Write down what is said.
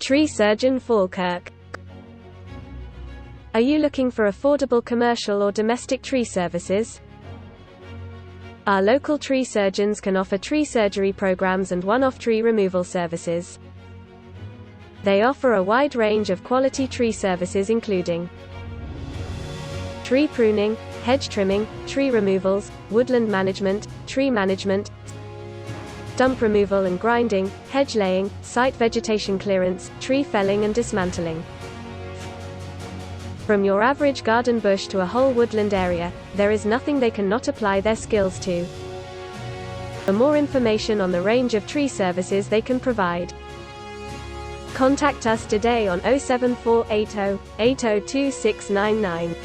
Tree Surgeon Falkirk. Are you looking for affordable commercial or domestic tree services? Our local tree surgeons can offer tree surgery programs and one-off tree removal services. They offer a wide range of quality tree services including tree pruning, hedge trimming, tree removals, woodland management, tree management, stump removal and grinding, hedge laying, site vegetation clearance, tree felling and dismantling. From your average garden bush to a whole woodland area, there is nothing they cannot apply their skills to. For more information on the range of tree services they can provide, contact us today on 07480 802699.